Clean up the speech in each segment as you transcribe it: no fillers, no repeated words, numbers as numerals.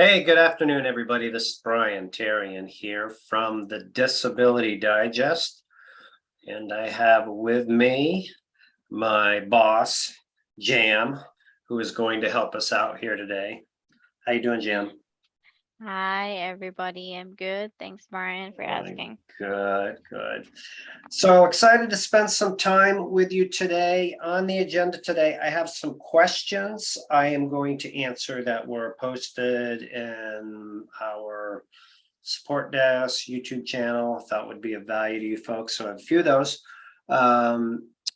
Hey, good afternoon, everybody. This is Brian Terrian here from the Disability Digest. And I have with me my boss, Jam, who is going to help us out here today. How you doing, Jam? Hi, everybody. I'm good. Thanks, Brian, for asking. Good. So excited to spend some time with you today. On the agenda today, I have some questions I am going to answer that were posted in our support desk, YouTube channel. Thought would be of value to you folks. So I have a few of those.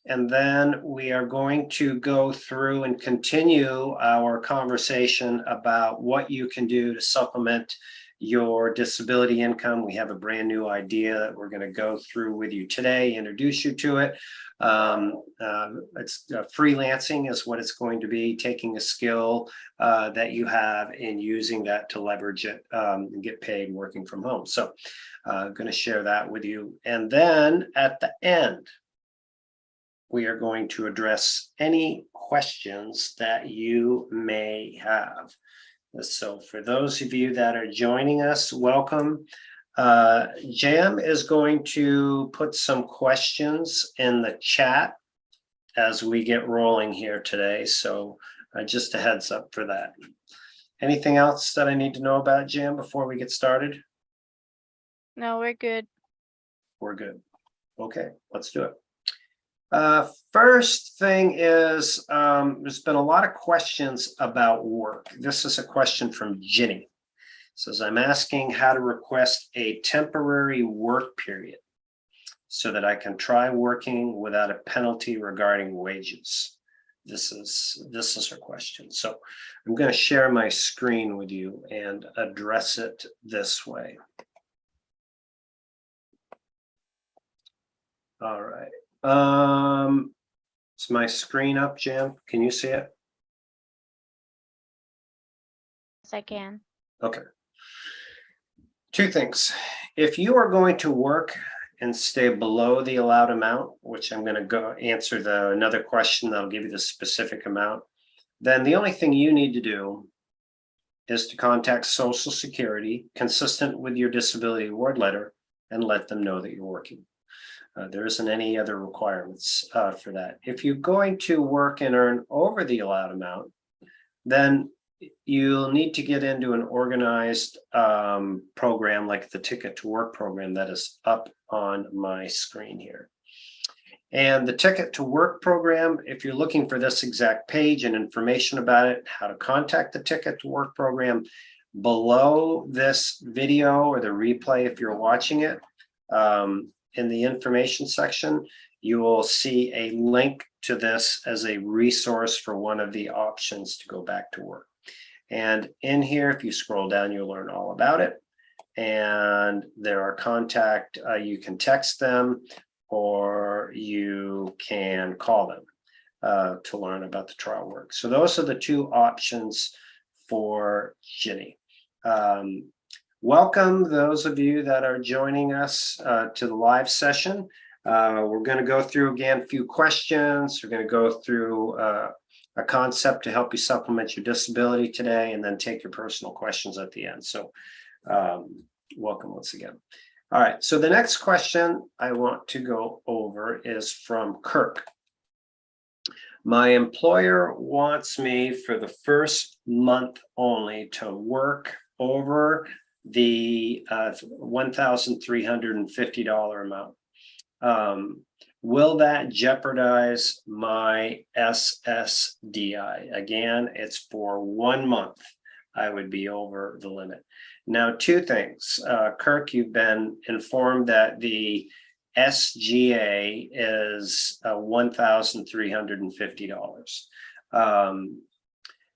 And then we are going to go through and continue our conversation about what you can do to supplement your disability income. We have a brand new idea that we're going to go through with you today, introduce you to it. It's freelancing is what it's going to be, taking a skill that you have and using that to leverage it and get paid working from home. So I'm going to share that with you. And then at the end, we are going to address any questions that you may have. So for those of you that are joining us, welcome. Jam is going to put some questions in the chat as we get rolling here today. So just a heads up for that. Anything else that I need to know about, Jam, before we get started? No, we're good. We're good. Okay, let's do it. First thing is, there's been a lot of questions about work. This is a question from Ginny. It says, I'm asking how to request a temporary work period so that I can try working without a penalty regarding wages. This is her question. So I'm going to share my screen with you and address it this way. All right. Is my screen up, Jam? Can you see it? Yes, I can. Okay. Two things. If you are going to work and stay below the allowed amount, which I'm going to go answer another question that'll give you the specific amount, then the only thing you need to do is to contact Social Security consistent with your disability award letter and let them know that you're working. There isn't any other requirements for that. If you're going to work and earn over the allowed amount, then you'll need to get into an organized program like the Ticket to Work program that is up on my screen here. And the Ticket to Work program, if you're looking for this exact page and information about it, how to contact the Ticket to Work program, below this video or the replay, if you're watching it, in the information section, you will see a link to this as a resource for one of the options to go back to work. And in here, if you scroll down, you'll learn all about it. And there are contact, you can text them or you can call them to learn about the trial work. So those are the two options for Ginny. Welcome those of you that are joining us to the live session. We're going to go through again a few questions. We're going to go through a concept to help you supplement your disability today, and then take your personal questions at the end. So welcome once again. All right, so the next question I want to go over is from Kirk. My employer wants me for the first month only to work over the $1,350 amount. Will that jeopardize my SSDI? Again, it's for 1 month. I would be over the limit. Now, two things. Kirk, you've been informed that the SGA is $1,350.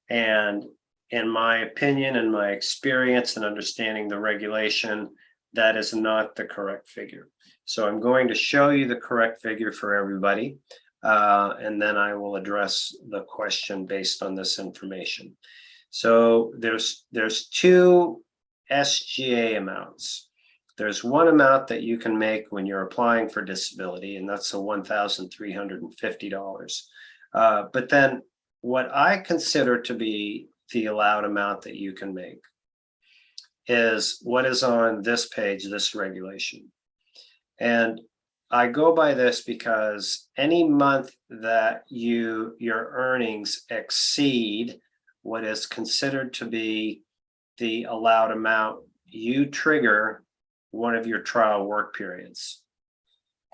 And in my opinion and my experience and understanding the regulation, that is not the correct figure. So I'm going to show you the correct figure for everybody, and then I will address the question based on this information. So there's two SGA amounts. There's one amount that you can make when you're applying for disability, and that's the $1,350. But then what I consider to be the allowed amount that you can make is what is on this page, this regulation. And I go by this because any month that your earnings exceed what is considered to be the allowed amount, you trigger one of your trial work periods.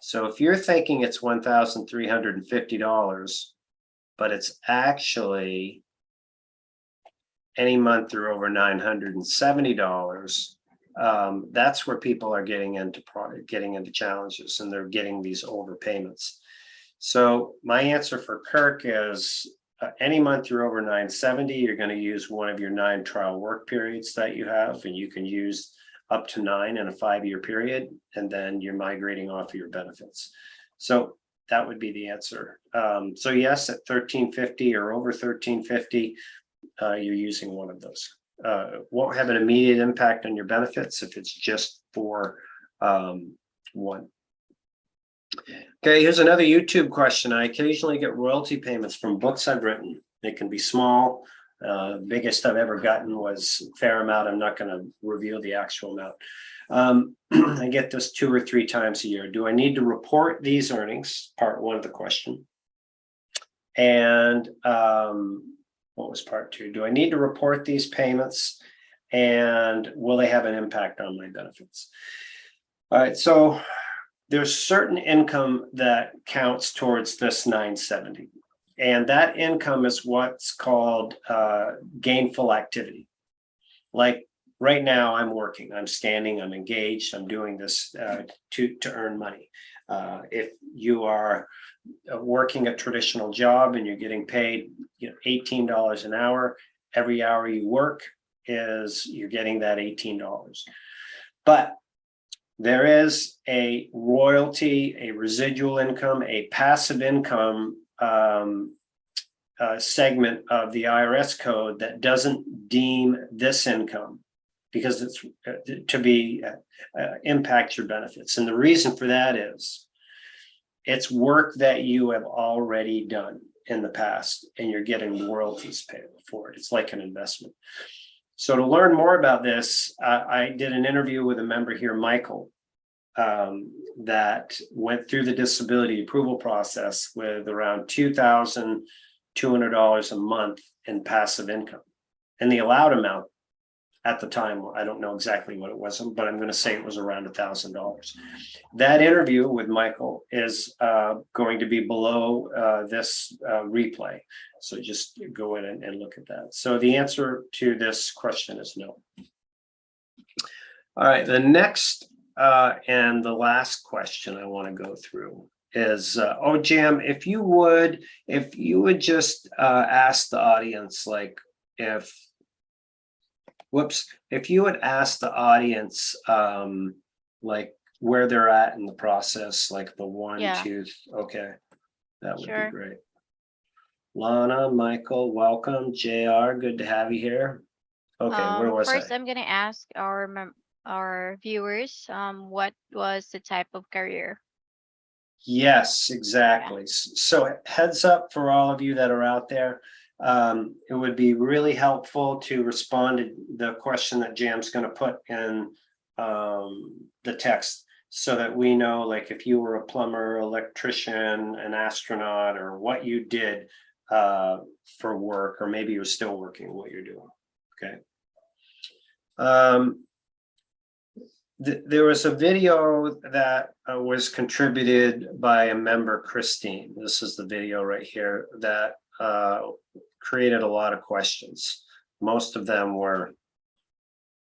So if you're thinking it's $1,350, but it's actually any month through over $970, that's where people are getting into challenges, and they're getting these overpayments. So my answer for Kirk is any month you're over 970, you're going to use one of your 9 trial work periods that you have, and you can use up to 9 in a 5-year period, and then you're migrating off of your benefits. So that would be the answer. So yes, at 1350 or over 1350, you're using one of those. Won't have an immediate impact on your benefits if it's just for one. Okay, here's another YouTube question. I occasionally get royalty payments from books I've written. They can be small. Biggest I've ever gotten was a fair amount. I'm not going to reveal the actual amount. I get this 2 or 3 times a year. Do I need to report these earnings? Part 1 of the question. And what was part 2? Do I need to report these payments, and will they have an impact on my benefits? All right, so there's certain income that counts towards this 970, and that income is what's called gainful activity. Like right now, I'm working, I'm standing, I'm engaged, I'm doing this to earn money. If you are working a traditional job and you're getting paid $18 an hour, every hour you work you're getting that $18. But there is a royalty, a residual income, a passive income segment of the IRS code that doesn't deem this income because it's to be impact your benefits. And the reason for that is it's work that you have already done in the past, and you're getting royalties paid for it. It's like an investment. So to learn more about this, I did an interview with a member here, Michael, that went through the disability approval process with around $2,200 a month in passive income. And the allowed amount at the time, I don't know exactly what it was, but I'm going to say it was around $1,000. That interview with Michael is going to be below this replay. So just go in and look at that. So the answer to this question is no. All right, the next and the last question I want to go through is, Jam, if you would just ask the audience, like if you would ask the audience like where they're at in the process, like the 1, 2, okay, that would be great. Lana, Michael, welcome. JR, good to have you here. Okay, where was first I'm gonna ask our viewers what was the type of career? Yes, exactly. So heads up for all of you that are out there. It would be really helpful to respond to the question that Jam's going to put in the text, so that we know, like, if you were a plumber, electrician, an astronaut, or what you did for work, or maybe you're still working what you're doing. Okay. There was a video that was contributed by a member, Christine. This is the video right here that created a lot of questions. Most of them were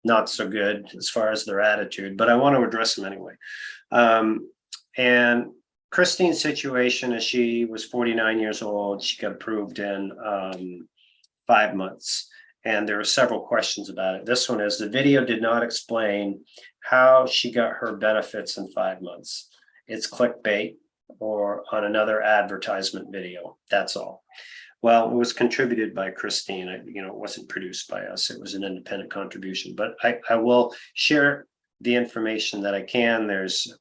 not so good as far as their attitude, but I want to address them anyway. And Christine's situation is she was 49 years old. She got approved in 5 months. And there are several questions about it. This one is, the video did not explain how she got her benefits in 5 months. It's clickbait or on another advertisement video. That's all. Well, it was contributed by Christine. It wasn't produced by us. It was an independent contribution, but I will share the information that I can. There's,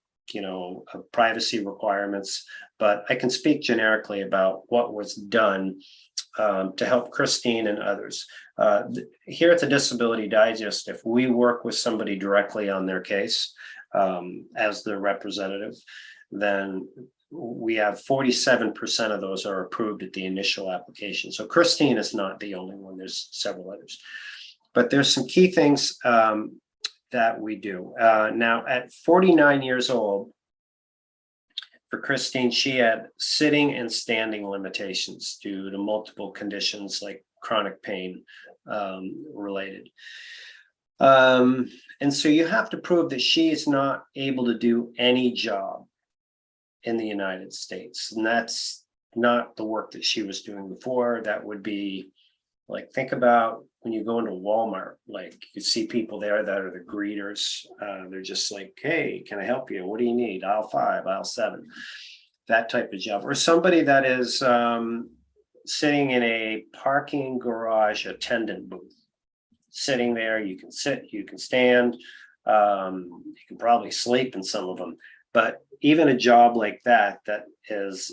privacy requirements, but I can speak generically about what was done to help Christine and others. Here at the Disability Digest, if we work with somebody directly on their case as their representative, then we have 47% of those are approved at the initial application. So Christine is not the only one, there's several others. But there's some key things that we do. Now, at 49 years old, for Christine, she had sitting and standing limitations due to multiple conditions like chronic pain related. And so you have to prove that she is not able to do any job in the United States. And that's not the work that she was doing before. That would be like, think about when you go into Walmart, like you see people there that are the greeters. They're just like, hey, can I help you? What do you need? Aisle 5, aisle 7, that type of job. Or somebody that is sitting in a parking garage attendant booth. Sitting there, you can sit, you can stand, you can probably sleep in some of them. But even a job like that, that is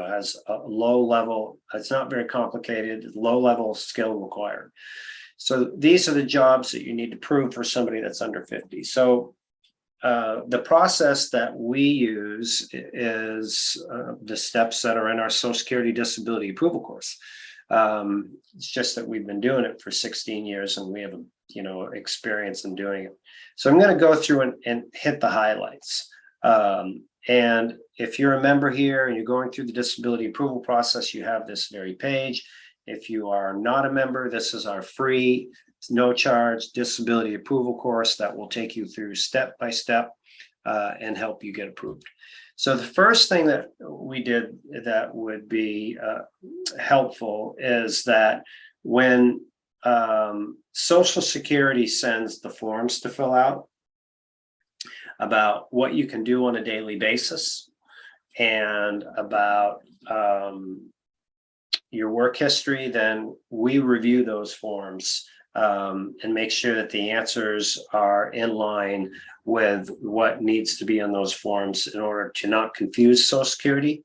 has a low level, it's not very complicated, low level skill required. So these are the jobs that you need to prove for somebody that's under 50. So the process that we use is the steps that are in our Social Security Disability Approval course. It's just that we've been doing it for 16 years and we have experience in doing it. So I'm going to go through and hit the highlights. And if you're a member here and you're going through the disability approval process, you have this very page. If you are not a member, this is our free, no charge disability approval course that will take you through step by step and help you get approved. So the first thing that we did that would be helpful is that when Social Security sends the forms to fill out about what you can do on a daily basis and about your work history, then we review those forms and make sure that the answers are in line with what needs to be on those forms in order to not confuse Social Security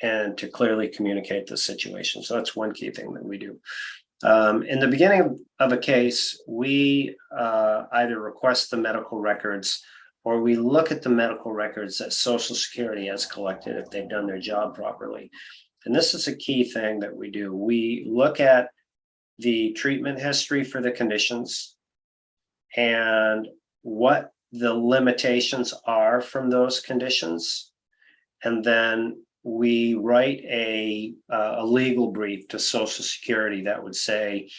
and to clearly communicate the situation. So that's one key thing that we do. In the beginning of a case, we either request the medical records or we look at the medical records that Social Security has collected if they've done their job properly. And this is a key thing that we do. We look at the treatment history for the conditions and what the limitations are from those conditions. And then we write a legal brief to Social Security that would say,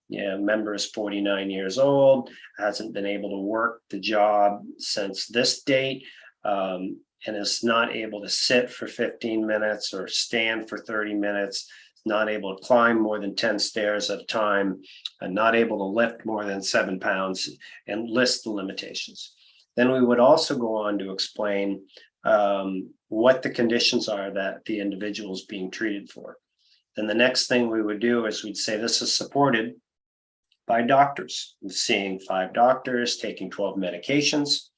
member is 49 years old, hasn't been able to work the job since this date, and is not able to sit for 15 minutes or stand for 30 minutes, not able to climb more than 10 stairs at a time, and not able to lift more than 7 pounds, and list the limitations. Then we would also go on to explain what the conditions are that the individual is being treated for. Then the next thing we would do is we'd say this is supported by doctors, seeing 5 doctors, taking 12 medications.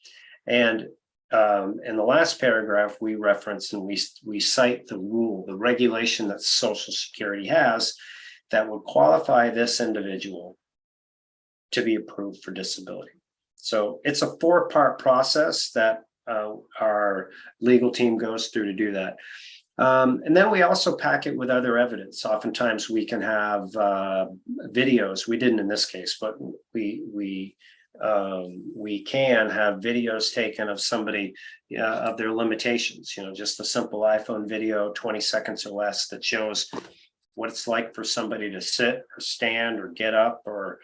And in the last paragraph, we reference and we cite the rule, the regulation that Social Security has that would qualify this individual to be approved for disability. So it's a 4-part process that our legal team goes through to do that. And then we also pack it with other evidence. Oftentimes we can have videos. We didn't in this case, but we can have videos taken of somebody of their limitations. Just a simple iPhone video, 20 seconds or less, that shows what it's like for somebody to sit or stand or get up, or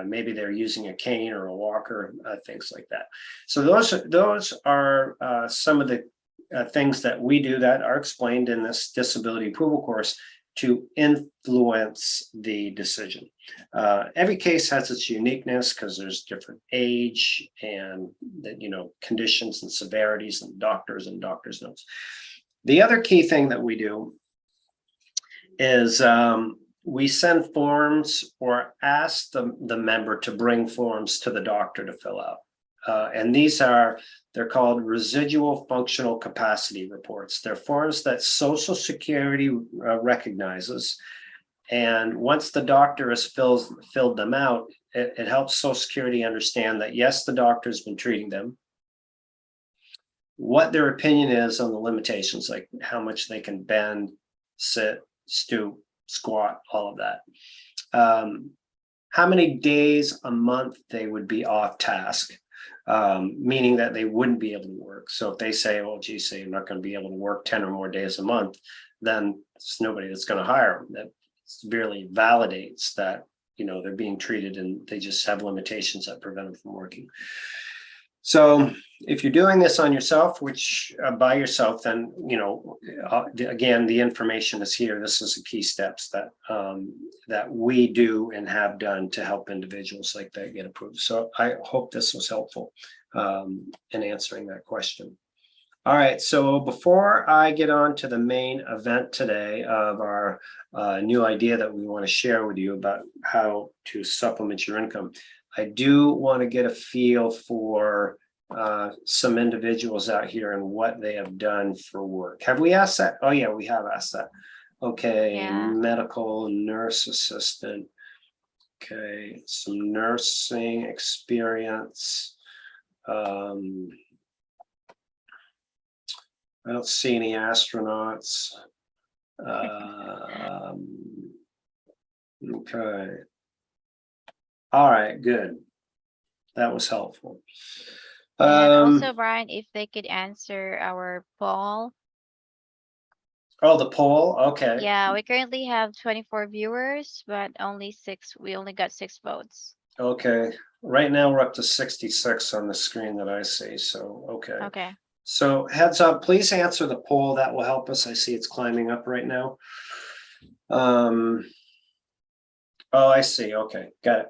maybe they're using a cane or a walker, things like that. So those are some of the things that we do that are explained in this disability approval course to influence the decision. Every case has its uniqueness because there's different age and conditions and severities and doctors notes. The other key thing that we do is we send forms or ask the member to bring forms to the doctor to fill out. and they're called residual functional capacity reports. They're forms that Social Security recognizes. And once the doctor has filled them out, it helps Social Security understand that, yes, the doctor's been treating them, what their opinion is on the limitations, like how much they can bend, sit, stoop, squat, all of that. How many days a month they would be off task, meaning that they wouldn't be able to work. So if they say, oh, geez, say you're not going to be able to work 10 or more days a month, then there's nobody that's going to hire them. That severely validates that, they're being treated and they just have limitations that prevent them from working. So if you're doing this on yourself, which by yourself, then, again, the information is here. This is the key steps that we do and have done to help individuals like that get approved. So I hope this was helpful in answering that question. All right, so before I get on to the main event today of our new idea that we want to share with you about how to supplement your income, I do want to get a feel for some individuals out here and what they have done for work. Have we asked that? Oh yeah, we have asked that. Okay, Yeah. medical nurse assistant. Okay, some nursing experience. I don't see any astronauts. Okay. All right, good. That was helpful. And also, Brian, if they could answer our poll. Oh, the poll. Okay. Yeah, we currently have 24 viewers, but we only got 6 votes. Okay. Right now we're up to 66 on the screen that I see. So, okay. Okay. So heads up, please answer the poll. That will help us. I see it's climbing up right now. Oh, I see. Okay, got it.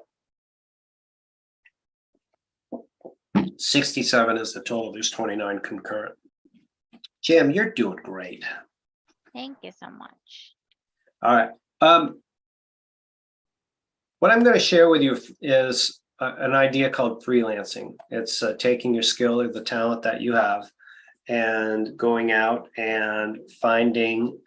67 is the total. There's 29 concurrent. Jim, you're doing great. Thank you so much. All right. What I'm going to share with you is an idea called freelancing. It's taking your skill or the talent that you have and going out and finding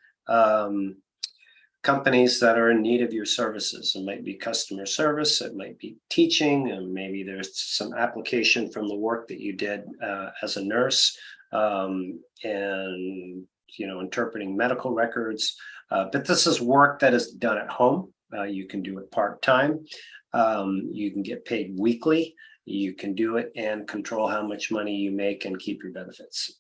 companies that are in need of your services. It might be customer service, it might be teaching, and maybe there's some application from the work that you did as a nurse, and interpreting medical records. But this is work that is done at home. You can do it part-time. You can get paid weekly. You can do it and control how much money you make and keep your benefits.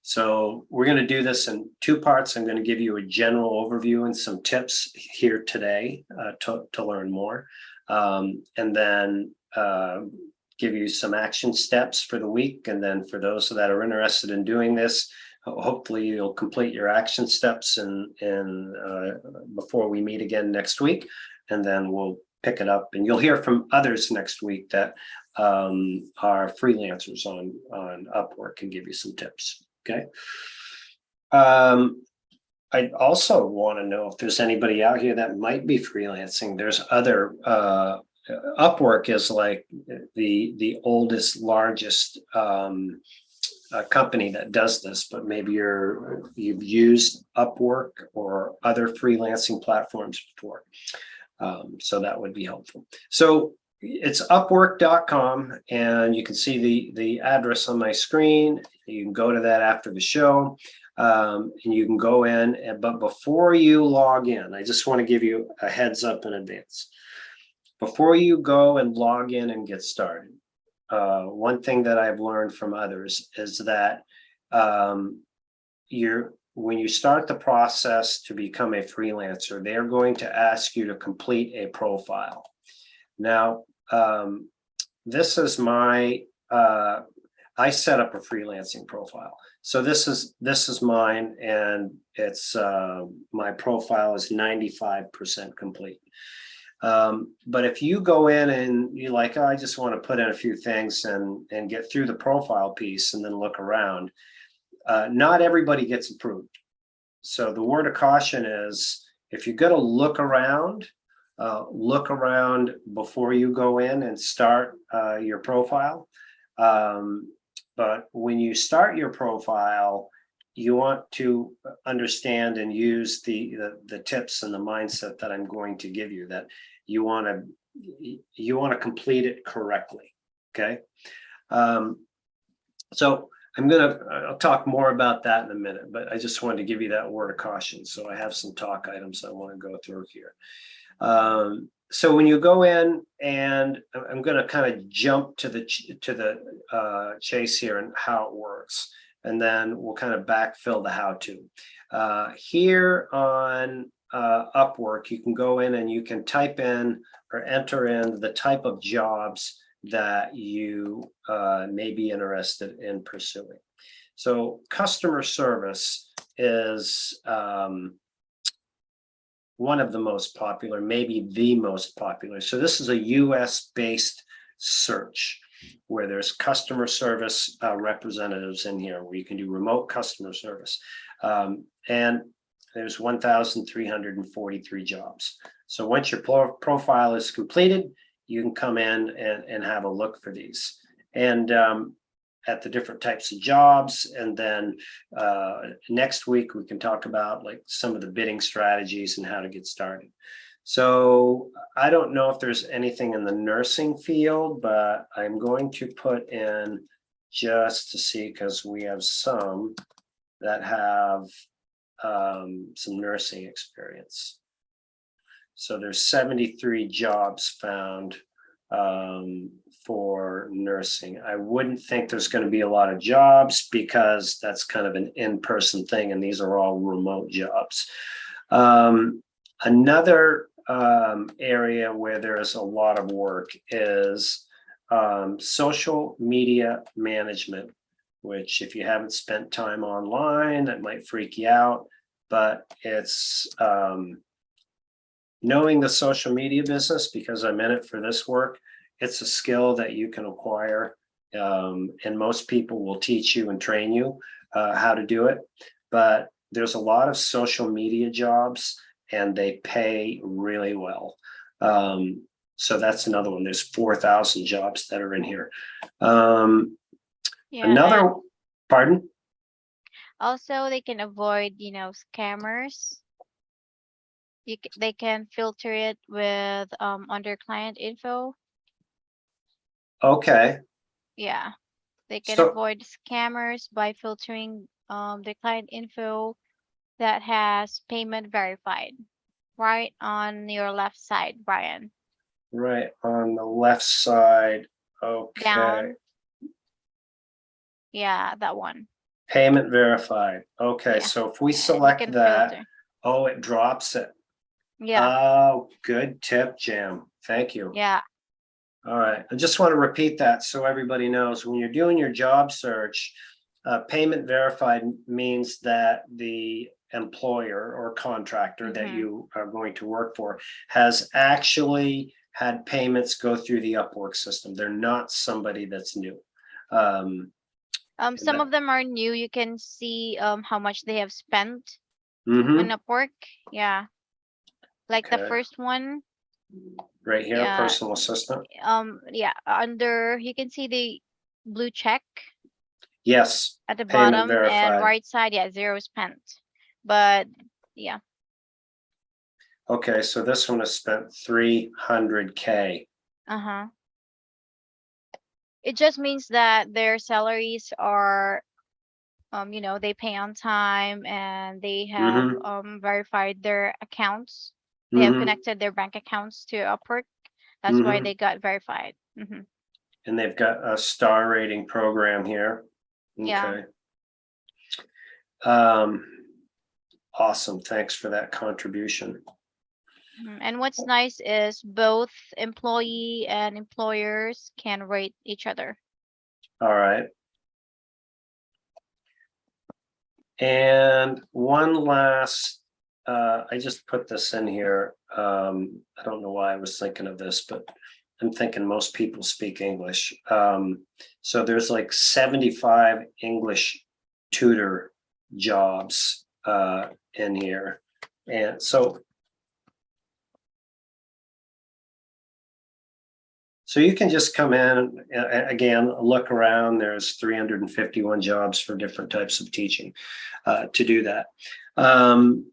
So we're going to do this in 2 parts. I'm going to give you a general overview and some tips here today to learn more, and then give you some action steps for the week. And then for those that are interested in doing this, hopefully you'll complete your action steps before we meet again next week, and then we'll pick it up. And you'll hear from others next week that are freelancers on Upwork and give you some tips. Okay. I also want to know if there's anybody out here that might be freelancing. There's other Upwork is like the oldest, largest company that does this, but maybe you've used Upwork or other freelancing platforms before. So that would be helpful. So it's upwork.com, and you can see the address on my screen. You can go to that after the show, and you can go in. But before you log in, I just want to give you a heads up in advance. Before you go and log in and get started, one thing that I've learned from others is that when you start the process to become a freelancer, they're going to ask you to complete a profile. Now, this is my, I set up a freelancing profile. So this is mine, and it's my profile is 95% complete. But if you go in and you're like, oh, I just want to put in a few things and get through the profile piece and then look around, not everybody gets approved. So the word of caution is, if you're going to look around, look around before you go in and start your profile. But when you start your profile, you want to understand and use the tips and the mindset that I'm going to give you, that you want to complete it correctly. Okay. So I'll talk more about that in a minute, but I just wanted to give you that word of caution. So I have some talk items I want to go through here. So when you go in, and I'm going to kind of jump to the chase here and how it works, and then we'll kind of backfill the how-to. Here on Upwork, you can go in and you can type in or enter in the type of jobs that you may be interested in pursuing. So customer service is one of the most popular, maybe the most popular. So this is a US based search where there's customer service representatives in here where you can do remote customer service. And there's 1,343 jobs. So once your profile is completed, you can come in and have a look for these. And at the different types of jobs. And then next week, we can talk about like some of the bidding strategies and how to get started. So I don't know if there's anything in the nursing field, but I'm going to put in just to see, because we have some that have some nursing experience. So there's 73 jobs found for nursing. I wouldn't think there's going to be a lot of jobs because that's kind of an in-person thing, and these are all remote jobs. Another area where there is a lot of work is social media management, which if you haven't spent time online, that might freak you out, but it's knowing the social media business, because I'm in it for this work. It's a skill that you can acquire, and most people will teach you and train you how to do it. But there's a lot of social media jobs, and they pay really well. So that's another one. There's 4,000 jobs that are in here. Another, pardon? Also, they can avoid, scammers. They can filter it with under client info. Okay. Yeah, they can avoid scammers by filtering the client info that has payment verified. Right on your left side, Brian. Right on the left side. Okay. Down. Yeah, that one. Payment verified. Okay, Yeah. so if we select that, filter. Oh, it drops it. Yeah. Oh, good tip, Jam. Thank you. Yeah. All right. I just want to repeat that so everybody knows when you're doing your job search, payment verified means that the employer or contractor that you are going to work for has actually had payments go through the Upwork system. They're not somebody that's new. Some of them are new. You can see how much they have spent on Upwork. Yeah. Like the first one. Right here, personal assistant. Yeah, under you can see the blue check. Yes. At the payment bottom verified. and right side, yeah, 0 spent. But yeah. Okay, so this one has spent 300K. It just means that their salaries are they pay on time, and they have verified their accounts. They have connected their bank accounts to Upwork. That's why they got verified. And they've got a star rating program here. Okay. Yeah. Awesome. Thanks for that contribution. And what's nice is both employee and employers can rate each other. All right. And one last, I just put this in here. I don't know why I was thinking of this, but I'm thinking most people speak English. So there's like 75 English tutor jobs in here. And so So you can just come in, again, look around. There's 351 jobs for different types of teaching to do that. Some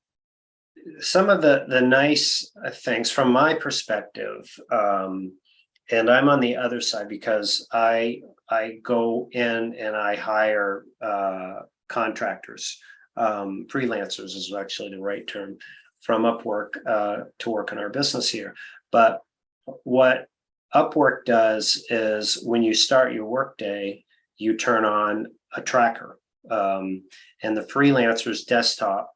of the nice things from my perspective, and I'm on the other side because I go in and I hire contractors, freelancers is actually the right term, from Upwork to work in our business here. But what Upwork does is when you start your workday, you turn on a tracker, and the freelancer's desktop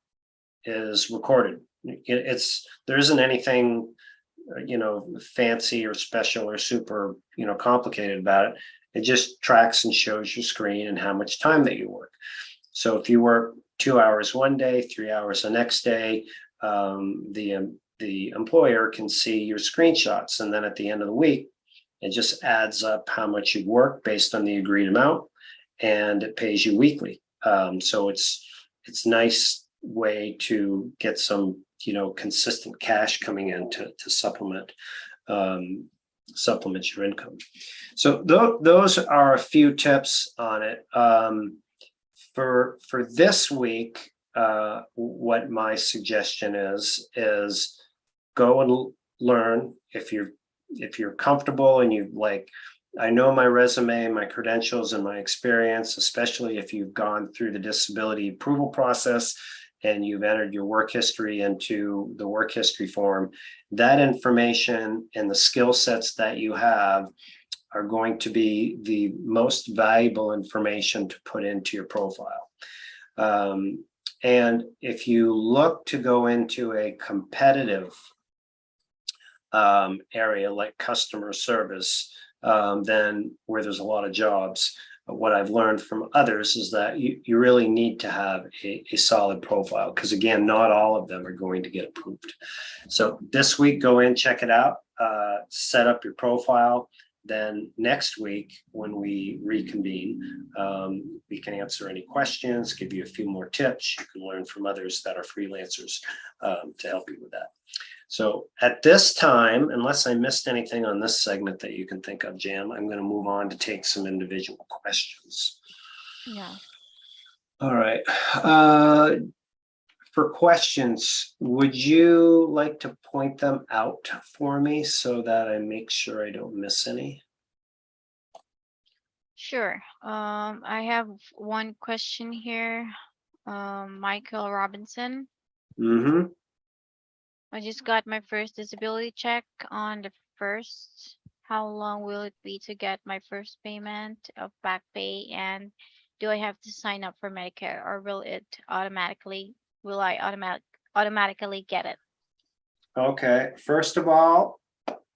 is recorded. There isn't anything, fancy or special or super, complicated about it. It just tracks and shows your screen and how much time that you work. So if you work 2 hours one day, 3 hours the next day, the employer can see your screenshots, and then at the end of the week, it just adds up how much you work based on the agreed amount, and it pays you weekly. So it's nice way to get some consistent cash coming in to supplement your income. So those are a few tips on it. For this week, what my suggestion is go and learn. If you're comfortable and you like, I know my resume, my credentials, and my experience, especially if you've gone through the disability approval process and you've entered your work history into the work history form, that information and the skill sets that you have are going to be the most valuable information to put into your profile. And if you look to go into a competitive area like customer service, then where there's a lot of jobs, what I've learned from others is that you really need to have a solid profile, because again, not all of them are going to get approved. So this week, go in, check it out, set up your profile. Then next week, when we reconvene, we can answer any questions, give you a few more tips. You can learn from others that are freelancers to help you with that. So at this time, unless I missed anything on this segment that you can think of, Jam, I'm going to move on to take some individual questions. Yeah. All right. For questions, would you like to point them out for me so that I make sure I don't miss any? Sure. I have one question here. Michael Robinson. Mm-hmm. I just got my first disability check on the 1st. How long will it be to get my first payment of back pay? And do I have to sign up for Medicare, or will I automatically get it? Okay. First of all,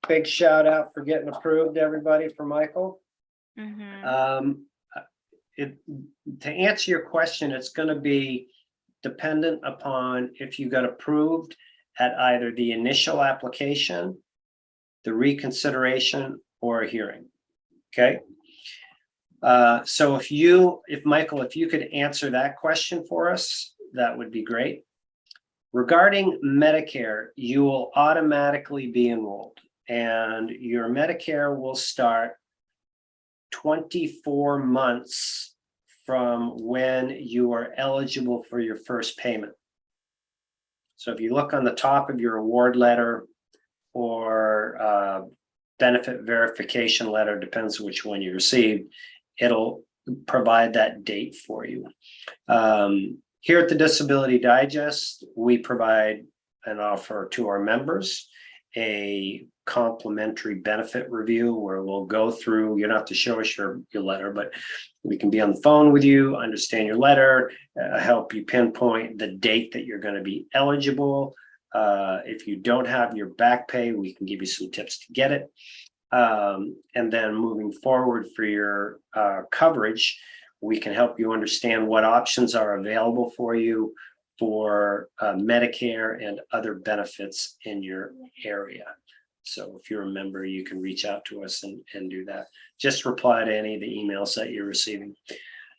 big shout out for getting approved, everybody, for Michael. Mm-hmm. To answer your question, it's going to be dependent upon if you got approved at either the initial application, the reconsideration, or a hearing. Okay. So if Michael, if you could answer that question for us, that would be great. Regarding Medicare, you will automatically be enrolled, and your Medicare will start 24 months from when you are eligible for your first payment. So if you look on the top of your award letter or benefit verification letter, depends which one you received, it'll provide that date for you. Here at the Disability Digest, we provide and offer to our members a complimentary benefit review where we'll go through, you don't have to show us your letter, but we can be on the phone with you, understand your letter, help you pinpoint the date that you're going to be eligible. If you don't have your back pay, we can give you some tips to get it. And then moving forward for your coverage, we can help you understand what options are available for you for Medicare and other benefits in your area. So if you're a member, you can reach out to us and do that. Just reply to any of the emails that you're receiving.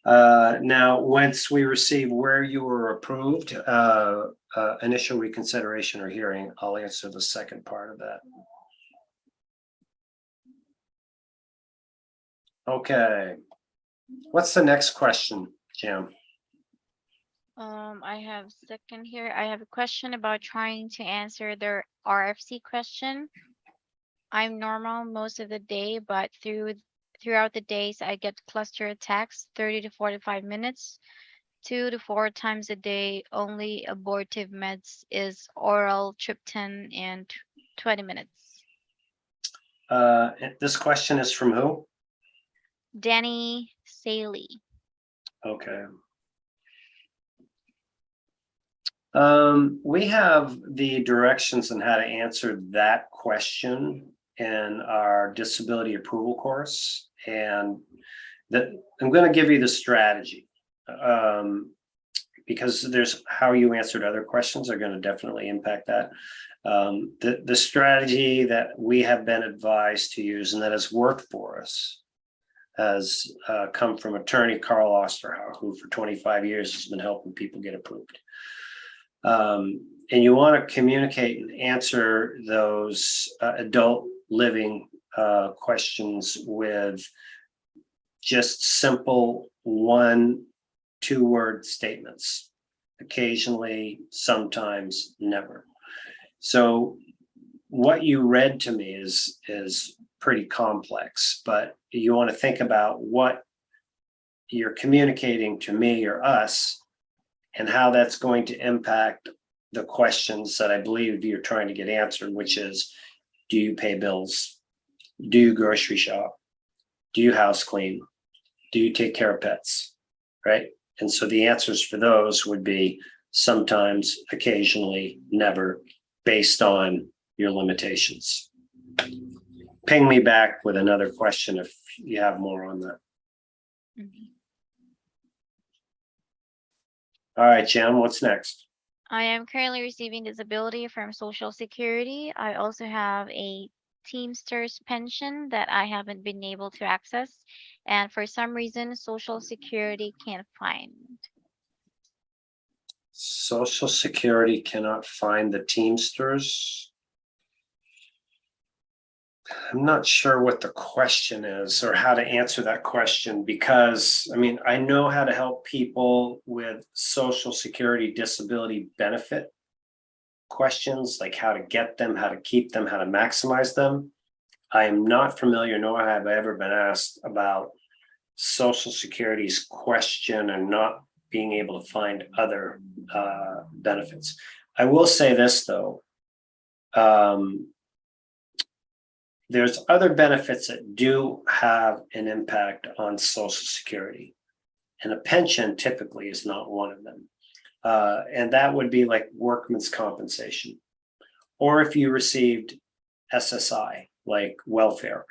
Now, once we receive where you were approved, initial reconsideration or hearing, I'll answer the second part of that. Okay. What's the next question, Jam? I have second here. I have a question about trying to answer their RFC question. I'm normal most of the day, but throughout the days I get cluster attacks, 30 to 45 minutes, 2 to 4 times a day. Only abortive meds is oral triptan and 20 minutes. This question is from who? Danny Saley. Okay. We have the directions on how to answer that question in our disability approval course, and that I'm going to give you the strategy, because there's how you answered other questions are going to definitely impact that. The strategy that we have been advised to use and that has worked for us has come from attorney Carl Osterhout, who for 25 years has been helping people get approved. And you want to communicate and answer those adult living questions with just simple 1-2 word statements, occasionally, sometimes, never. So what you read to me is pretty complex, but you want to think about what you're communicating to me or us and how that's going to impact the questions that I believe you're trying to get answered, which is, do you pay bills? Do you grocery shop? Do you house clean? Do you take care of pets? Right? And so the answers for those would be sometimes, occasionally, never, based on your limitations. Ping me back with another question if you have more on that. Mm-hmm. All right, Jem, what's next? I am currently receiving disability from Social Security. I also have a Teamsters pension that I haven't been able to access, and for some reason, Social Security can't find. Social Security cannot find the Teamsters. I'm not sure what the question is or how to answer that question, because I mean, I know how to help people with Social Security disability benefit questions, like how to get them, how to keep them, how to maximize them. I am not familiar, nor have I ever been asked about Social Security's question and not being able to find other benefits. I will say this though. There's other benefits that do have an impact on Social Security, and a pension typically is not one of them. And that would be like workman's compensation, or if you received SSI, like welfare.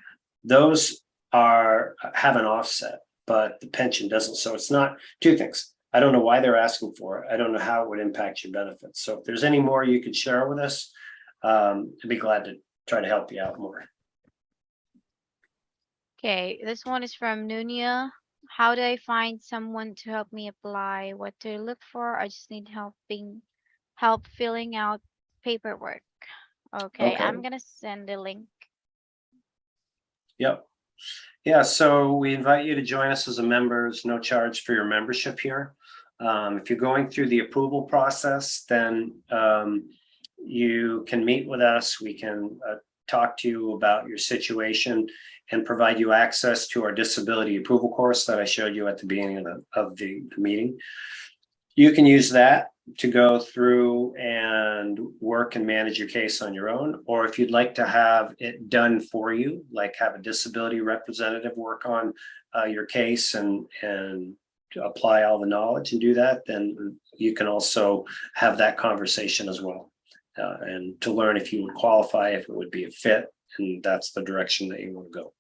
Those have an offset, but the pension doesn't. So it's not two things. I don't know why they're asking for it. I don't know how it would impact your benefits. So if there's any more you could share with us, I'd be glad to try to help you out more. Okay, this one is from Nunia. How do I find someone to help me apply? What to look for? I just need help filling out paperwork. Okay, I'm gonna send a link. Yep. Yeah, so we invite you to join us as a member. There's no charge for your membership here. If you're going through the approval process, then you can meet with us. We can talk to you about your situation and provide you access to our disability approval course that I showed you at the beginning of the meeting. You can use that to go through and work and manage your case on your own, or if you'd like to have it done for you, like have a disability representative work on your case and apply all the knowledge and do that, then you can also have that conversation as well, and to learn if you would qualify, if it would be a fit, and that's the direction that you want to go.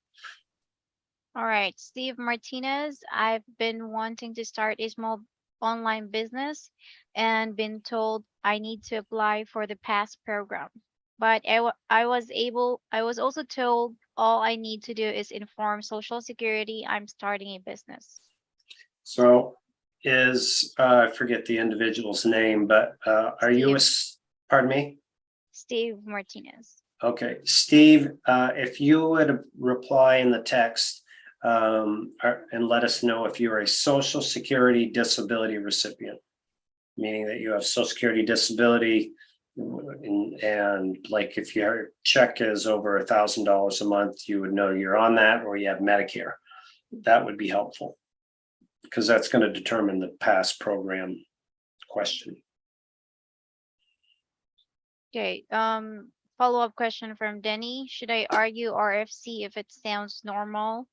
All right, Steve Martinez. I've been wanting to start a small online business and been told I need to apply for the PASS program, but I was also told all I need to do is inform Social Security I'm starting a business. So I forget the individual's name, but are you pardon me? Steve Martinez. Okay, Steve, if you would reply in the text, and let us know if you're a Social Security disability recipient, meaning that you have Social Security disability, and like if your check is over $1,000 a month, you would know you're on that, or you have Medicare. That would be helpful, because that's going to determine the past program question. Okay, follow-up question from Denny. Should I argue RFC if it sounds normal,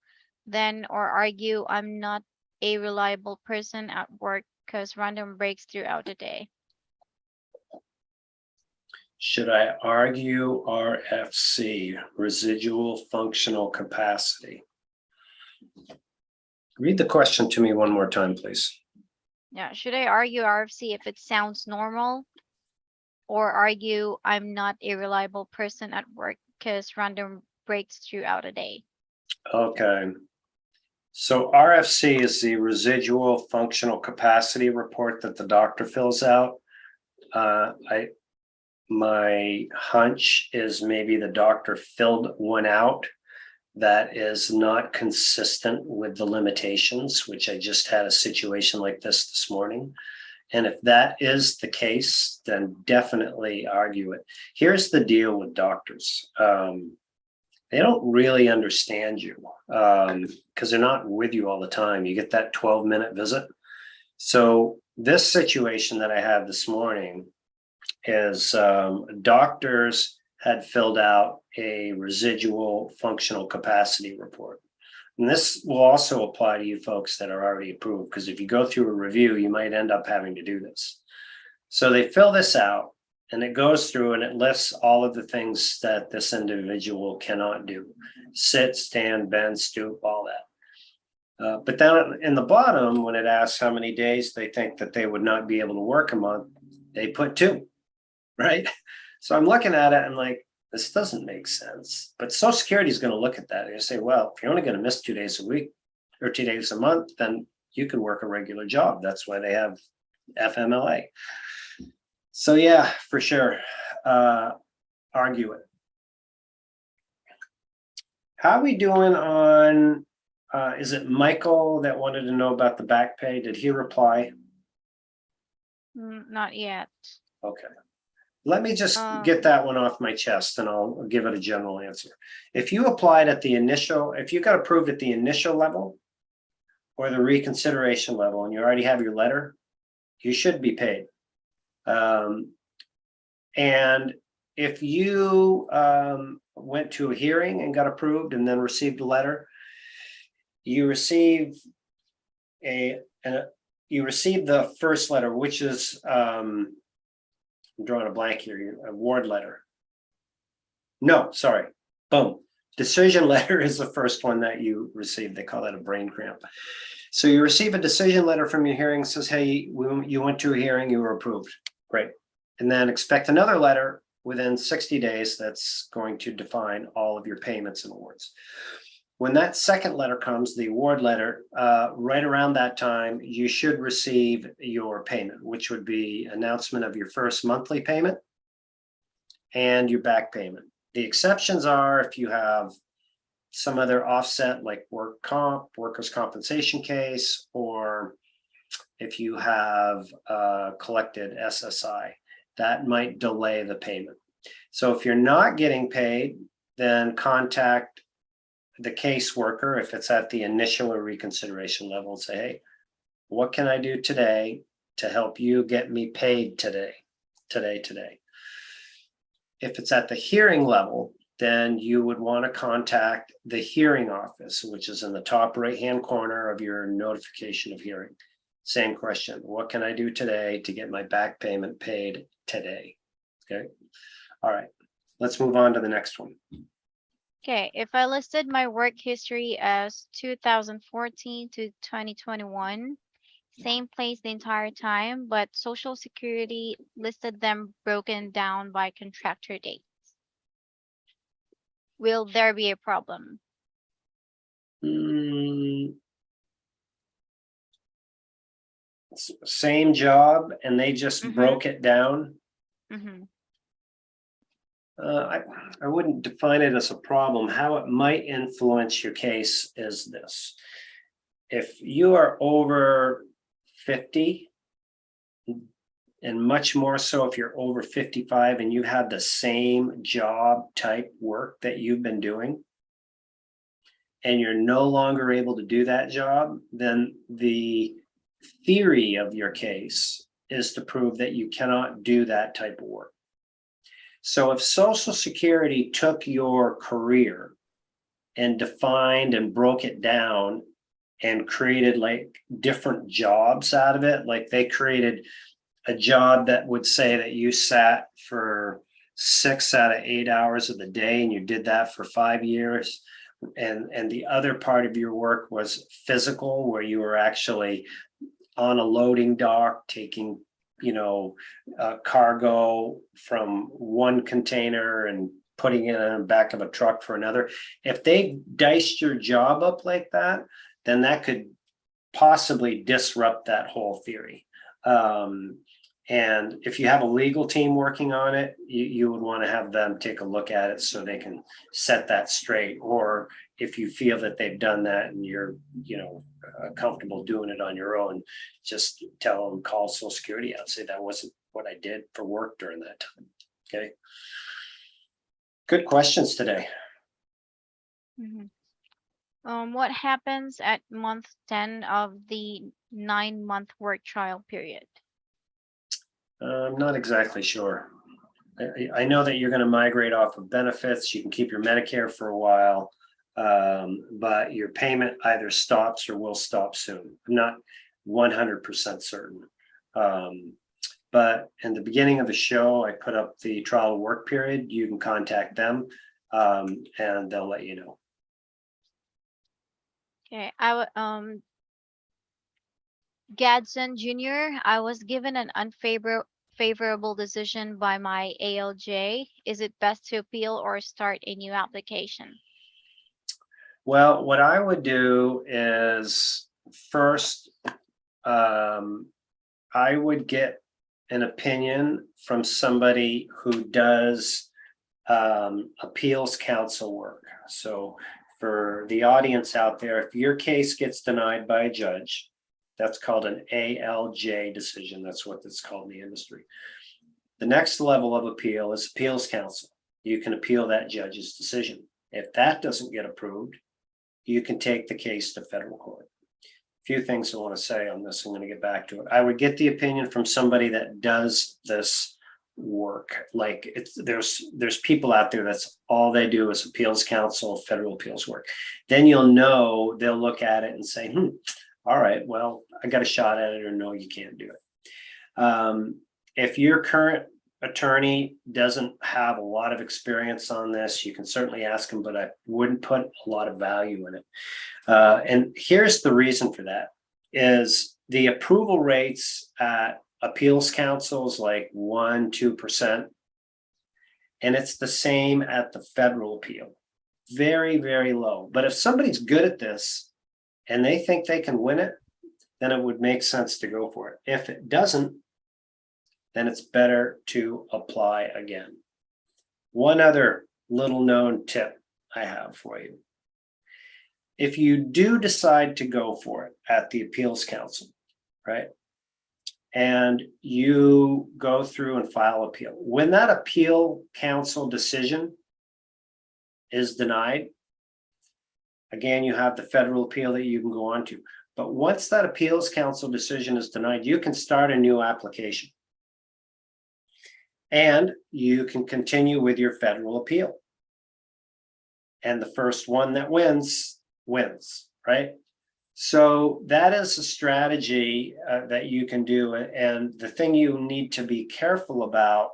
then, or argue I'm not a reliable person at work because random breaks throughout the day? Should I argue RFC, residual functional capacity? Read the question to me one more time, please. Yeah, should I argue RFC if it sounds normal, or argue I'm not a reliable person at work because random breaks throughout a day? Okay. So RFC is the residual functional capacity report that the doctor fills out. My hunch is maybe the doctor filled one out that is not consistent with the limitations, which I just had a situation like this morning. And if that is the case, then definitely argue it. Here's the deal with doctors. They don't really understand you because they're not with you all the time. You get that 12-minute visit. So this situation that I had this morning is doctors had filled out a residual functional capacity report. And this will also apply to you folks that are already approved, because if you go through a review, you might end up having to do this. So they fill this out, and it goes through and it lists all of the things that this individual cannot do: sit, stand, bend, stoop, all that. But then in the bottom, when it asks how many days they think that they would not be able to work a month, they put 2, right? So I'm looking at it and like, this doesn't make sense. But Social Security is going to look at that and say, well, if you're only going to miss 2 days a week or 2 days a month, then you can work a regular job. That's why they have FMLA. So yeah, for sure, argue it. How are we doing on, is it Michael that wanted to know about the back pay? Did he reply? Not yet. Okay. Let me just get that one off my chest and I'll give it a general answer. If you applied at the initial, if you got approved at the initial level or the reconsideration level and you already have your letter, you should be paid. And if you went to a hearing and got approved and then received a letter, you receive you receive the first letter, which is I'm drawing a blank here, award letter. No, sorry. Boom. Decision letter is the first one that you receive. They call that a brain cramp. So you receive a decision letter from your hearing, says, hey, you went to a hearing, you were approved. Great. And then expect another letter within 60 days that's going to define all of your payments and awards. When that second letter comes, the award letter, right around that time, you should receive your payment, which would be announcement of your first monthly payment and your back payment. The exceptions are if you have some other offset like workers' compensation case, or if you have collected SSI, that might delay the payment. So if you're not getting paid, then contact the caseworker if it's at the initial or reconsideration level and say, hey, what can I do today to help you get me paid today? If it's at the hearing level, then you would want to contact the hearing office, which is in the top right-hand corner of your notification of hearing. Same question, what can I do today to get my back payment paid today? Okay, all right, let's move on to the next one. Okay, if I listed my work history as 2014 to 2021, same place the entire time, but Social Security listed them broken down by contractor dates, will there be a problem? Same job and they just broke it down. I wouldn't define it as a problem. How it might influence your case is this. If you are over 50, and much more so if you're over 55 and you have the same job type work that you've been doing, and you're no longer able to do that job, then the theory of your case is to prove that you cannot do that type of work. So if Social Security took your career and defined and broke it down and created like different jobs out of it, like they created a job that would say that you sat for 6 out of 8 hours of the day and you did that for 5 years, and the other part of your work was physical, where you were actually on a loading dock taking cargo from one container and putting it in the back of a truck for another. If they diced your job up like that, then that could possibly disrupt that whole theory. And if you have a legal team working on it, you would want to have them take a look at it so they can set that straight. Or if you feel that they've done that and you're, comfortable doing it on your own, just tell them, call Social Security out, say that wasn't what I did for work during that time. Okay. Good questions today. Mm-hmm. What happens at month 10 of the 9-month work trial period? I'm not exactly sure. I know that you're going to migrate off of benefits. You can keep your Medicare for a while, but your payment either stops or will stop soon. I'm not 100% certain. But in the beginning of the show, I put up the trial work period. You can contact them, and they'll let you know. Okay, Gadsden Jr., I was given an unfavorable decision by my ALJ. Is it best to appeal or start a new application? Well, what I would do is first, I would get an opinion from somebody who does appeals counsel work. So for the audience out there, if your case gets denied by a judge, that's called an ALJ decision. That's what it's called in the industry. The next level of appeal is appeals counsel. You can appeal that judge's decision. If that doesn't get approved, you can take the case to federal court. A few things I want to say on this. I'm going to get back to it. I would get the opinion from somebody that does this work. Like there's people out there that's all they do is appeals counsel, federal appeals work. Then you'll know, they'll look at it and say, all right, well, I got a shot at it, or no, you can't do it. If your current attorney doesn't have a lot of experience on this, you can certainly ask them, but I wouldn't put a lot of value in it. And here's the reason for that is the approval rates at appeals councils like 1-2%, and it's the same at the federal appeal. Very, very low. But if somebody's good at this and they think they can win it, then it would make sense to go for it. If it doesn't, then it's better to apply again. One other little known tip I have for you. If you do decide to go for it at the appeals council, right, and you go through and file appeal, when that appeal council decision is denied, again, you have the federal appeal that you can go on to. But once that appeals council decision is denied, you can start a new application. And you can continue with your federal appeal. And the first one that wins, right? So that is a strategy that you can do. And the thing you need to be careful about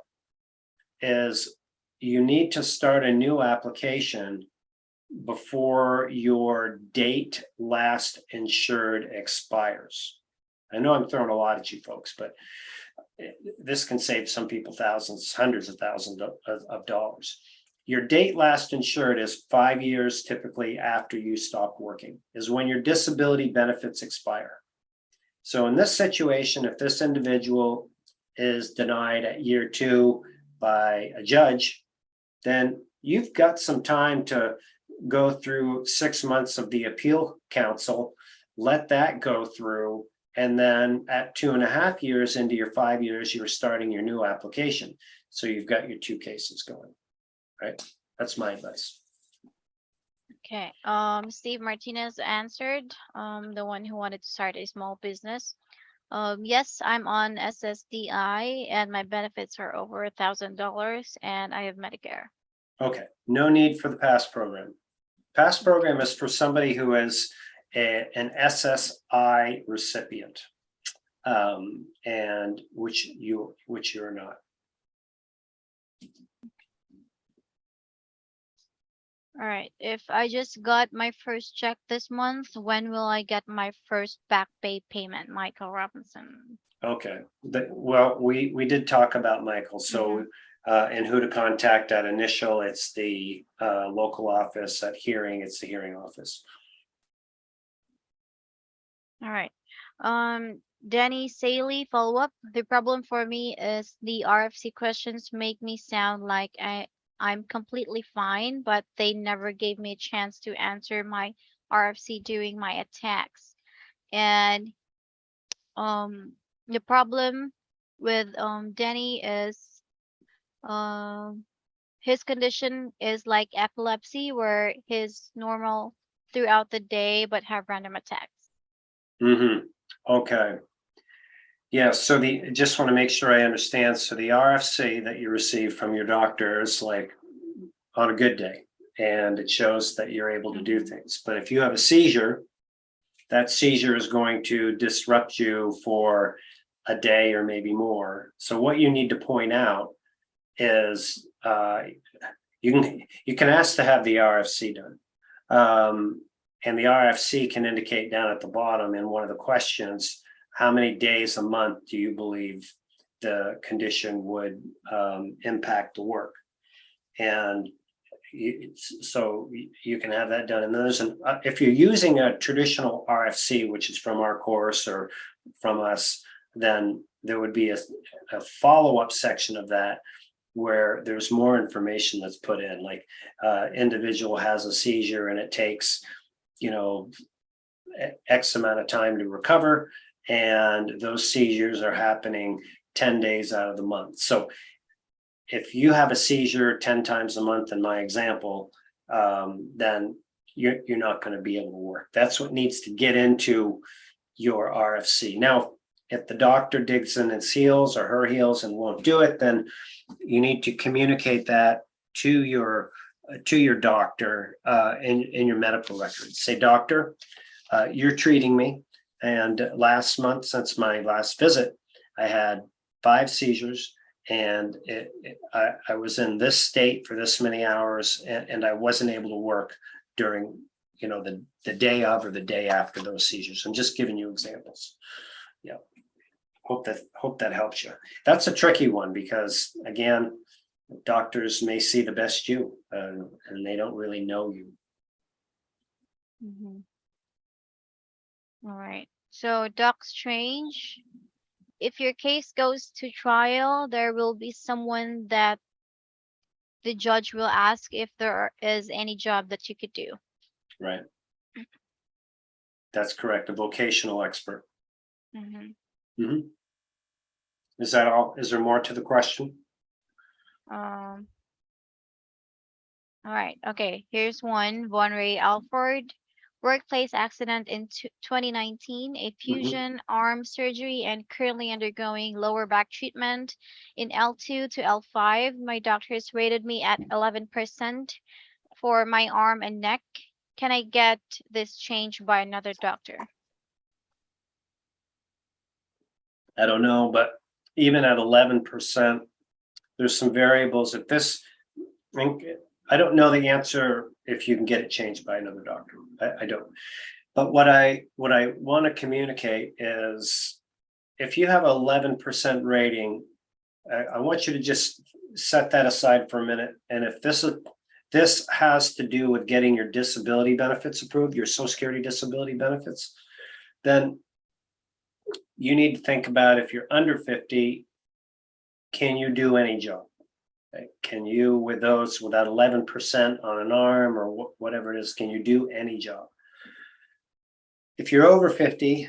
is you need to start a new application before your date last insured expires. I know I'm throwing a lot at you folks, but this can save some people thousands, hundreds of thousands of dollars. Your date last insured is 5 years typically after you stop working, is when your disability benefits expire. So in this situation, if this individual is denied at year 2 by a judge, then you've got some time to go through 6 months of the appeal council, let that go through. And then at 2.5 years into your 5 years, you're starting your new application. So you've got your 2 cases going, right? That's my advice. Okay. Steve Martinez answered, the one who wanted to start a small business. Yes, I'm on SSDI and my benefits are over $1,000 and I have Medicare. Okay, no need for the PASS program. PASS program is for somebody who is an SSI recipient, and which you're not. All right. If I just got my first check this month, when will I get my first back pay payment? Michael Robinson. Okay, well, we did talk about Michael, so and who to contact at initial, it's the local office. At hearing, it's the hearing office. All right. Danny Saley, follow up. The problem for me is the RFC questions make me sound like I'm completely fine, but they never gave me a chance to answer my RFC during my attacks. And the problem with Danny is his condition is like epilepsy, where he's normal throughout the day but have random attacks. Okay. Yeah, so just want to make sure I understand. So the RFC that you receive from your doctor is like on a good day, and it shows that you're able to do things. But if you have a seizure, that seizure is going to disrupt you for a day or maybe more. So what you need to point out is you can ask to have the RFC done. And the RFC can indicate down at the bottom in one of the questions, how many days a month do you believe the condition would impact the work? And so you can have that done. And there's if you're using a traditional RFC, which is from our course or from us, then there would be a follow-up section of that where there's more information that's put in, like individual has a seizure and it takes, X amount of time to recover, and those seizures are happening 10 days out of the month. So if you have a seizure 10 times a month in my example, then you're not going to be able to work. That's what needs to get into your RFC. Now, if the doctor digs in his heels or her heels and won't do it, then you need to communicate that to your doctor in your medical records. Say, doctor, you're treating me, and last month, since my last visit, I had 5 seizures, and I was in this state for this many hours, and I wasn't able to work during the day of or the day after those seizures. I'm just giving you examples. Yeah. Hope that helps you. That's a tricky one because, again, doctors may see the best you, and they don't really know you. All right. So, Doc Strange, if your case goes to trial, there will be someone that the judge will ask if there is any job that you could do. Right. That's correct. A vocational expert. Is that all? Is there more to the question? All right. Okay. Here's one. Von Ray Alford. Workplace accident in 2019, a fusion arm surgery, and currently undergoing lower back treatment in L2 to L5. My doctors rated me at 11% for my arm and neck. Can I get this changed by another doctor? I don't know, but even at 11%, there's some variables. If this, I don't know the answer if you can get it changed by another doctor. I don't. But what I want to communicate is, if you have 11% rating, I want you to just set that aside for a minute. And if this has to do with getting your disability benefits approved, your Social Security disability benefits, then you need to think about, if you're under 50, can you do any job? Right? Can you, with those, with that 11% on an arm or whatever it is, can you do any job? If you're over 50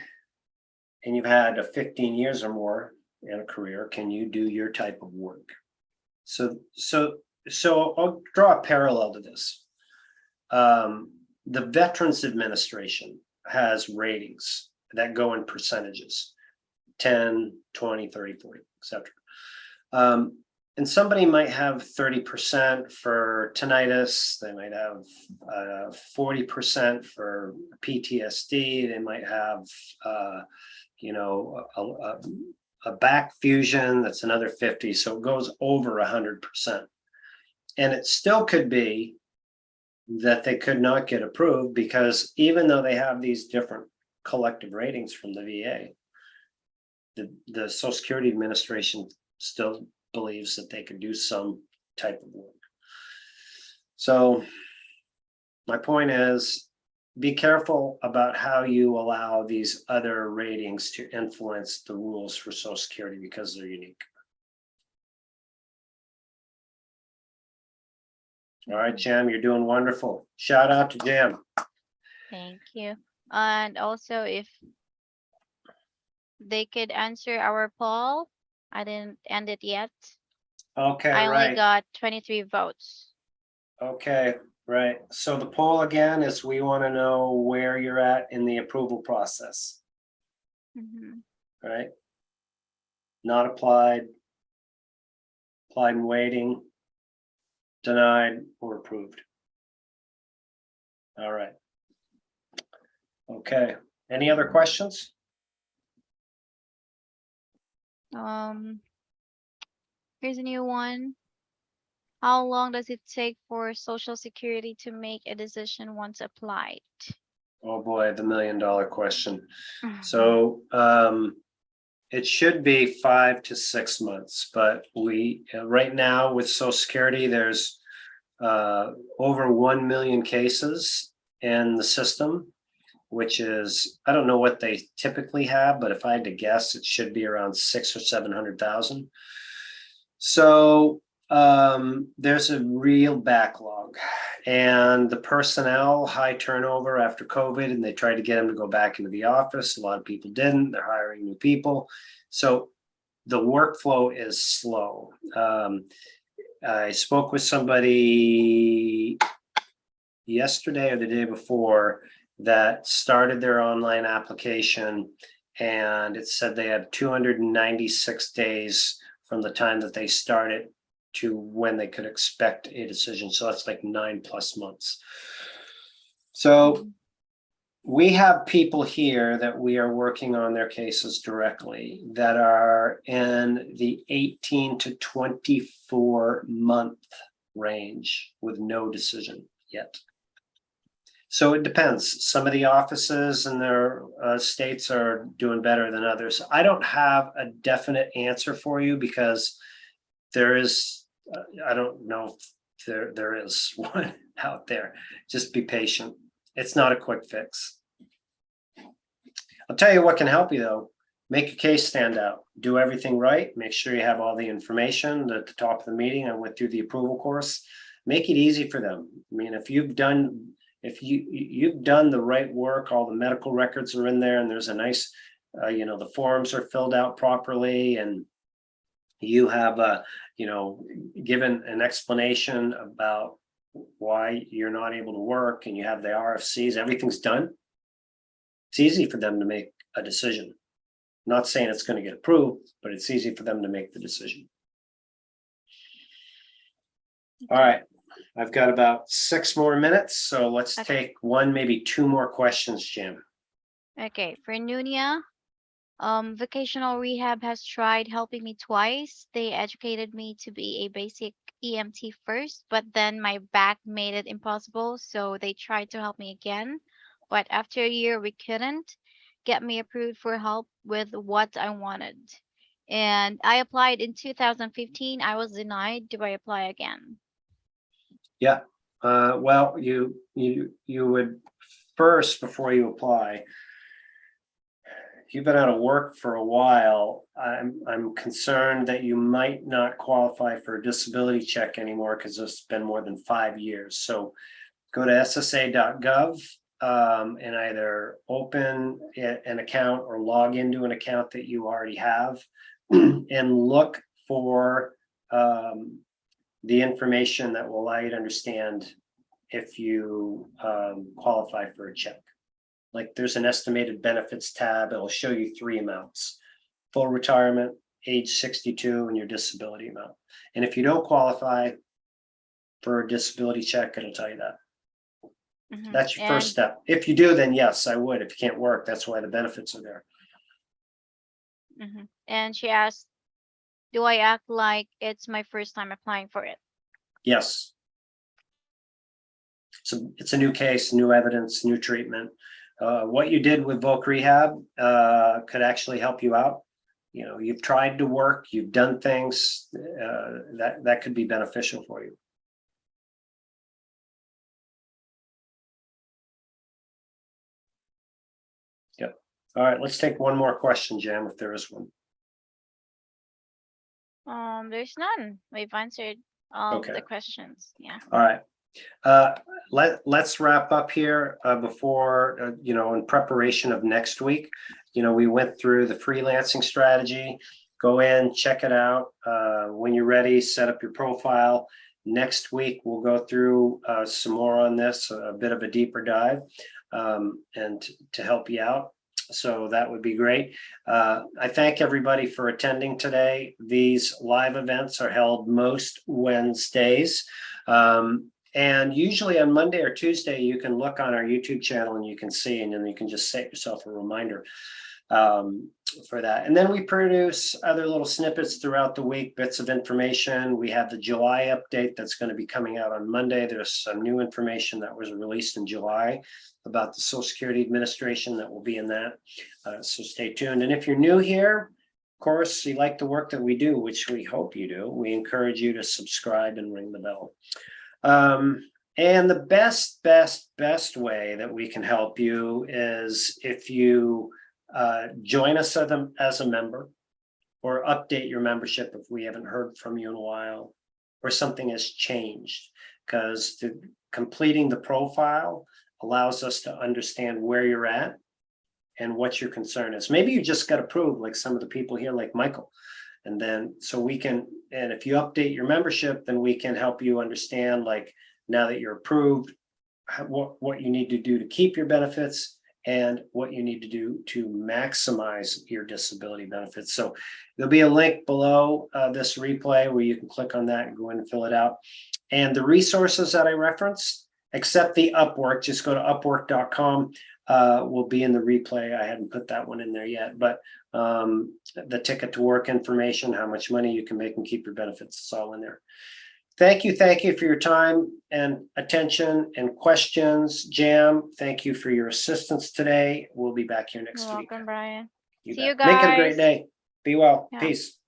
and you've had 15 years or more in a career, can you do your type of work? So I'll draw a parallel to this. The Veterans Administration has ratings that go in percentages, 10, 20, 30, 40, etc. And somebody might have 30% for tinnitus, they might have 40% for PTSD, they might have a back fusion that's another 50, so it goes over 100%. And it still could be that they could not get approved because even though they have these different collective ratings from the VA, the Social Security Administration still believes that they could do some type of work. So my point is, be careful about how you allow these other ratings to influence the rules for Social Security because they're unique. All right, Jam, you're doing wonderful. Shout out to Jam. Thank you. And also, if they could answer our poll, I didn't end it yet. Okay, I only right. got 23 votes. Okay, right. So the poll again is we want to know where you're at in the approval process. Right? Not applied, applied and waiting, denied, or approved. All right. Okay. Any other questions? Here's a new one. How long does it take for Social Security to make a decision once applied? Oh boy, the $1 million question. So it should be 5 to 6 months, but we right now with Social Security, there's over 1 million cases in the system, which is, I don't know what they typically have, but if I had to guess, it should be around 600,000 or 700,000. So there's a real backlog, and the personnel, high turnover after COVID, and they tried to get them to go back into the office. A lot of people didn't. They're hiring new people. So the workflow is slow. I spoke with somebody yesterday or the day before that started their online application, and it said they had 296 days from the time that they started to when they could expect a decision. So that's like 9+ months. So we have people here that we are working on their cases directly that are in the 18 to 24 month range with no decision yet. So it depends. Some of the offices in their states are doing better than others. I don't have a definite answer for you because there is, I don't know if there is one out there. Just be patient. It's not a quick fix. I'll tell you what can help you though. Make a case stand out. Do everything right. Make sure you have all the information at the top of the meeting. I went through the approval course. Make it easy for them. I mean, if you've done the right work, all the medical records are in there, and there's a nice, the forms are filled out properly, and you have given an explanation about why you're not able to work, and you have the RFCs, everything's done. It's easy for them to make a decision. I'm not saying it's going to get approved, but it's easy for them to make the decision. All right. I've got about 6 more minutes, so let's take one, maybe 2 more questions, Jim. Okay, for Nunia, vocational rehab has tried helping me twice. They educated me to be a basic EMT first, but then my back made it impossible, so they tried to help me again. But after a year, we couldn't get me approved for help with what I wanted. And I applied in 2015. I was denied. Do I apply again? Yeah. Well, you would first, before you apply, if you've been out of work for a while, I'm concerned that you might not qualify for a disability check anymore because it's been more than 5 years. So go to ssa.gov and either open an account or log into an account that you already have and look for the information that will allow you to understand if you qualify for a check. Like there's an estimated benefits tab. It'll show you 3 amounts: full retirement, age 62, and your disability amount. And if you don't qualify for a disability check, it'll tell you that. That's your first step. If you do, then yes, I would. If you can't work, that's why the benefits are there. And she asked, do I act like it's my first time applying for it? Yes. So it's a new case, new evidence, new treatment. What you did with Voc Rehab could actually help you out. You know, you've tried to work, you've done things that could be beneficial for you. Yep. All right, let's take one more question, Jam, if there is one. There's none. We've answered all the questions. Yeah. All right. Let's wrap up here before, you know, in preparation of next week. You know, we went through the freelancing strategy. Go in, check it out. When you're ready, set up your profile. Next week, we'll go through some more on this, a bit of a deeper dive, and to help you out. So that would be great. I thank everybody for attending today. These live events are held most Wednesdays. And usually on Monday or Tuesday, you can look on our YouTube channel and you can see, and then you can just set yourself a reminder for that. And then we produce other little snippets throughout the week, bits of information. We have the July update that's going to be coming out on Monday. There's some new information that was released in July about the Social Security Administration that will be in that. So stay tuned. And if you're new here, of course, you like the work that we do, which we hope you do, we encourage you to subscribe and ring the bell. And the best way that we can help you is if you join us as a member, or update your membership if we haven't heard from you in a while, or something has changed, because completing the profile allows us to understand where you're at and what your concern is. Maybe you just got approved, like some of the people here, like Michael. And then, so we can, and if you update your membership, then we can help you understand, like, now that you're approved, what you need to do to keep your benefits and what you need to do to maximize your disability benefits. So there'll be a link below this replay where you can click on that and go in and fill it out. And the resources that I referenced, except the Upwork, just go to upwork.com, will be in the replay. I hadn't put that one in there yet, but the ticket to work information, how much money you can make and keep your benefits, it's all in there. Thank you for your time and attention and questions. Jam, thank you for your assistance today. We'll be back here next week. You're welcome, Brian. See you guys. Make it a great day. Be well. Yeah. Peace.